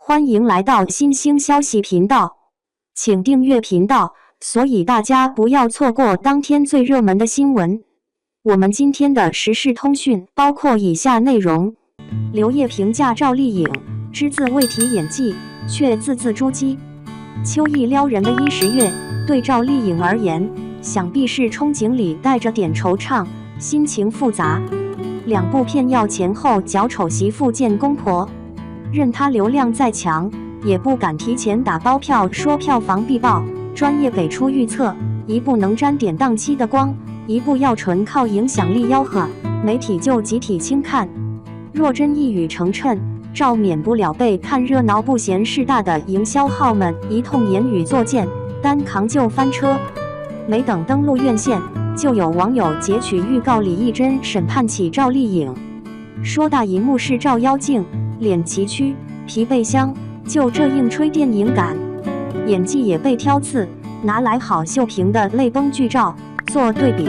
欢迎来到新兴消息频道，请订阅频道，所以大家不要错过当天最热门的新闻。我们今天的时事通讯包括以下内容：刘烨评价赵丽颖只字未提演技，却字字珠玑。秋意撩人的10月，对赵丽颖而言，想必是憧憬里带着点惆怅，心情复杂。两部片要前后脚丑媳妇见公婆，任她流量再强，也不敢提前打包票说票房必爆。专业给出预测，一部能沾点档期的光，一部要纯靠影响力吆喝，媒体就集体轻看。若真一语成谶，赵免不了被看热闹不嫌事大的营销号们一通言语作践，单扛就翻车。没等登陆院线，就有网友截取预告李义珍审判起赵丽颖，说大荧幕是照妖镜，脸崎岖，疲惫香，就这硬吹电影感。演技也被挑刺，拿来郝秀萍的泪崩剧照做对比，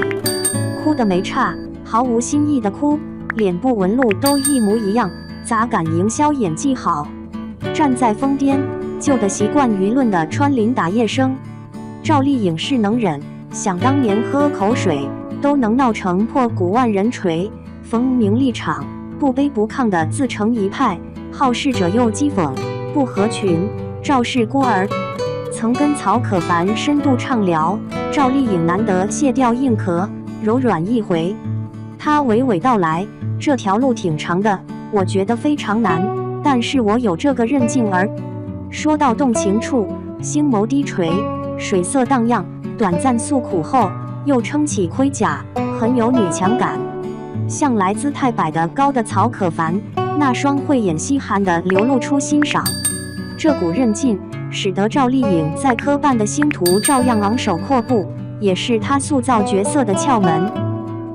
哭的没差，毫无新意的哭，脸部纹路都一模一样，咋敢营销演技好？站在疯癫，旧的习惯舆论的穿林打叶声。赵丽颖是能忍，想当年喝口水都能闹成破鼓万人锤，逢名利场，不卑不亢的自成一派，好事者又讥讽，不合群。赵氏孤儿曾跟曹可凡深度畅聊，赵丽颖难得卸掉硬壳，柔软一回。她娓娓道来，这条路挺长的，我觉得非常难，但是我有这个韧劲儿。说到动情处，星眸低垂，水色荡漾，短暂诉苦后又撑起盔甲，很有女强感。向来姿态摆得高的曹可凡，那双会演戏含的流露出欣赏。这股韧劲使得赵丽颖在科班的星途照样昂首阔步，也是她塑造角色的窍门。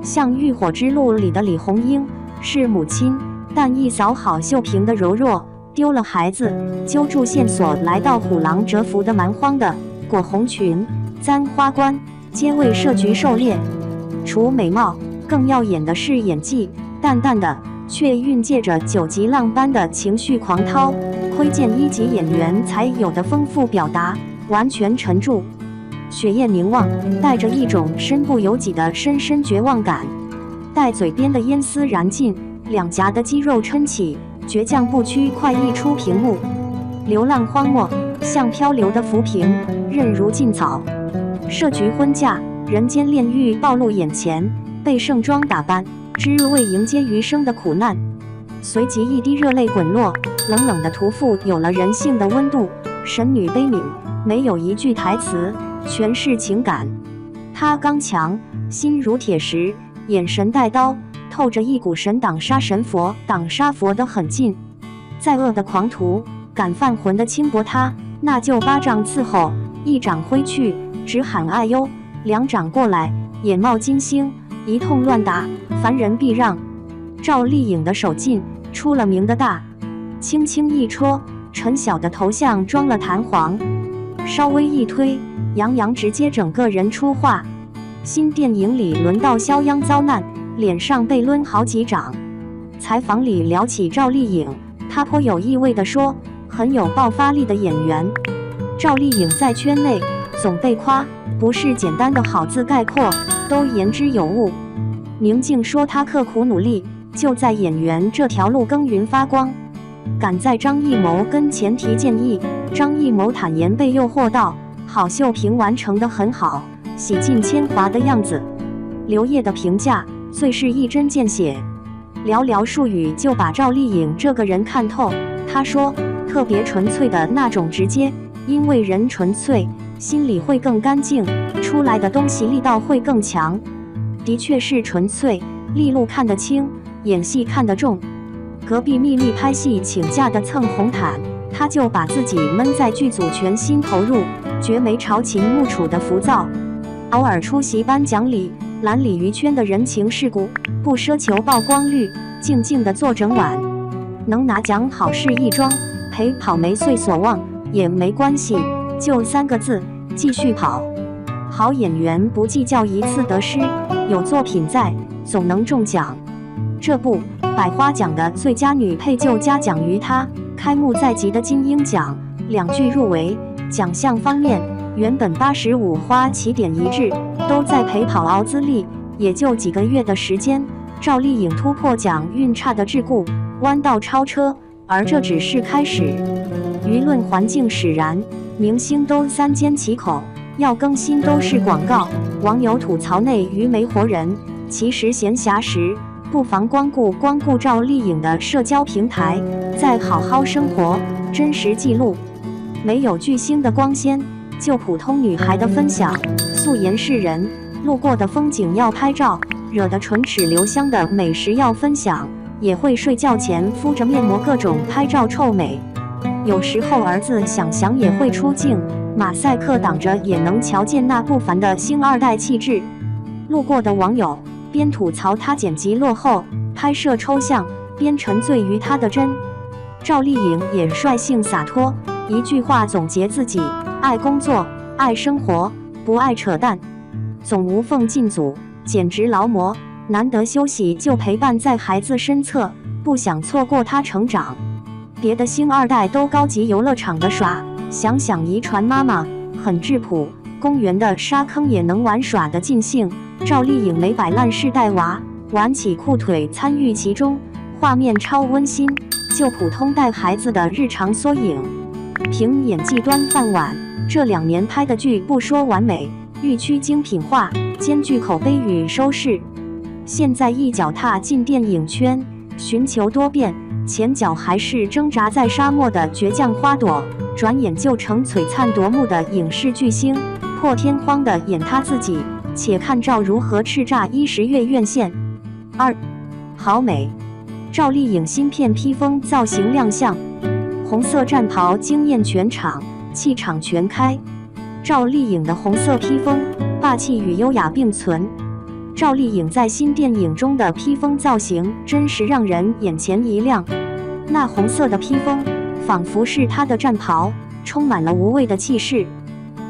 像《浴火之路》里的李红英是母亲，但一扫郝秀萍的柔弱，丢了孩子，揪住线索来到虎狼蛰伏的蛮荒的裹红裙、簪花冠，皆为设局狩猎。除美貌，更耀眼的是演技，淡淡的却蕴藉着9级浪般的情绪狂涛，窥见1级演员才有的丰富表达，完全沉住。血液凝望，带着一种身不由己的深深绝望感。待嘴边的烟丝燃尽，两颊的肌肉撑起，倔强不屈快溢出屏幕。流浪荒漠，像漂流的浮萍，任如劲草。设局婚嫁，人间炼狱暴露眼前，被盛装打扮，只为迎接余生的苦难。随即一滴热泪滚落，冷冷的屠妇有了人性的温度，神女悲悯，没有一句台词，全是情感。她刚强，心如铁石，眼神带刀，透着一股神挡杀神佛挡杀佛的狠劲。再恶的狂徒，敢犯魂的轻薄他，那就巴掌伺候，一掌挥去，只喊哎呦，2掌过来，眼冒金星，一通乱打，凡人避让。赵丽颖的手劲出了名的大，轻轻一戳，陈晓的头像装了弹簧，稍微一推，杨洋直接整个人出画。新电影里轮到肖央遭难，脸上被抡好几掌。采访里聊起赵丽颖，他颇有意味地说，很有爆发力的演员。赵丽颖在圈内总被夸，不是简单的好字概括，都言之有物。宁静说她刻苦努力，就在演员这条路耕耘发光。赶在张艺谋跟前提建议，张艺谋坦言被诱惑到，郝秀萍完成得很好，洗尽铅华的样子。刘烨的评价最是一针见血，寥寥数语就把赵丽颖这个人看透。他说，特别纯粹的那种直接，因为人纯粹，心里会更干净，出来的东西力道会更强。的确是纯粹，利路看得清，演戏看得重。隔壁秘密拍戏请假的蹭红毯，他就把自己闷在剧组全心投入，绝没朝秦暮楚的浮躁。偶尔出席颁奖礼，揽鲤鱼圈的人情世故，不奢求曝光率，静静地做整晚。能拿奖好事一桩，陪跑没遂所望也没关系，就3个字，继续跑。好演员不计较一次得失，有作品在，总能中奖。这部百花奖的最佳女配就嘉奖于她，开幕在即的金鹰奖2剧入围。奖项方面，原本85花起点一致，都在陪跑熬资历，也就几个月的时间，赵丽颖突破奖运差的桎梏，弯道超车。而这只是开始，舆论环境使然，明星都三缄其口，要更新都是广告。网友吐槽内娱没活人，其实闲暇时不妨光顾赵丽颖的社交平台，再好好生活，真实记录。没有巨星的光鲜，就普通女孩的分享，素颜示人，路过的风景要拍照，惹得唇齿留香的美食要分享。也会睡觉前敷着面膜各种拍照臭美，有时候儿子想也会出镜，马赛克挡着也能瞧见那不凡的星二代气质。路过的网友边吐槽他剪辑落后、拍摄抽象，边沉醉于他的真。赵丽颖也率性洒脱，一句话总结自己：爱工作，爱生活，不爱扯淡，总无缝进组，简直劳模。难得休息就陪伴在孩子身侧，不想错过他成长。别的星二代都高级游乐场的耍，想想遗传妈妈很质朴，公园的沙坑也能玩耍的尽兴。赵丽颖没摆烂是带娃，挽起裤腿参与其中，画面超温馨，就普通带孩子的日常缩影。凭演技端饭碗，这2年拍的剧不说完美，欲趋精品化，兼具口碑与收视。现在一脚踏进电影圈，寻求多变，前脚还是挣扎在沙漠的倔强花朵，转眼就成璀璨夺目的影视巨星，破天荒的演他自己。且看赵如何叱咤10月院线。2. 好美，赵丽颖新片披风造型亮相，红色战袍惊艳全场，气场全开。赵丽颖的红色披风，霸气与优雅并存。赵丽颖在新电影中的披风造型真是让人眼前一亮，那红色的披风仿佛是她的战袍，充满了无畏的气势。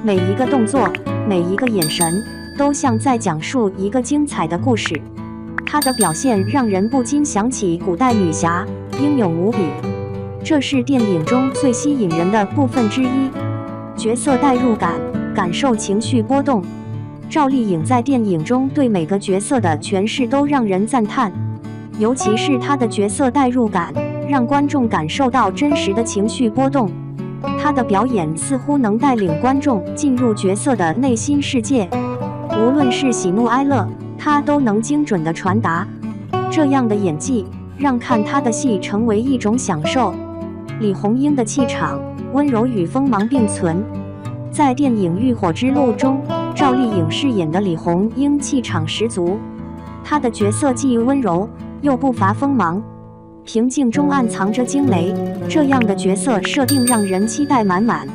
每一个动作，每一个眼神，都像在讲述一个精彩的故事。她的表现让人不禁想起古代女侠，英勇无比。这是电影中最吸引人的部分之一，角色代入感，感受情绪波动。赵丽颖在电影中对每个角色的诠释都让人赞叹，尤其是她的角色代入感，让观众感受到真实的情绪波动。她的表演似乎能带领观众进入角色的内心世界，无论是喜怒哀乐，她都能精准地传达。这样的演技，让看她的戏成为一种享受。李红英的气场、温柔与锋芒并存。在电影《浴火之路》中，赵丽颖饰演的李红英气场十足，她的角色既温柔又不乏锋芒，平静中暗藏着惊雷，这样的角色设定让人期待满满。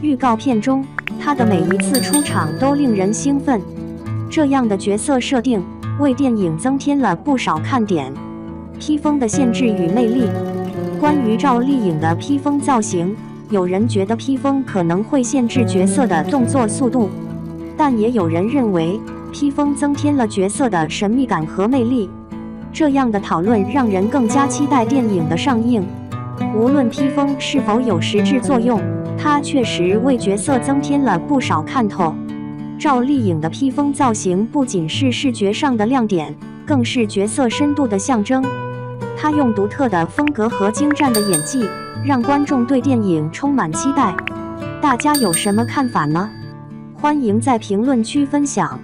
预告片中，她的每一次出场都令人兴奋，这样的角色设定为电影增添了不少看点。披风的限制与魅力。关于赵丽颖的披风造型，有人觉得披风可能会限制角色的动作速度，但也有人认为披风增添了角色的神秘感和魅力。这样的讨论让人更加期待电影的上映。无论披风是否有实质作用，它确实为角色增添了不少看头。赵丽颖的披风造型不仅是视觉上的亮点，更是角色深度的象征。她用独特的风格和精湛的演技，让观众对电影充满期待。大家有什么看法呢？欢迎在评论区分享。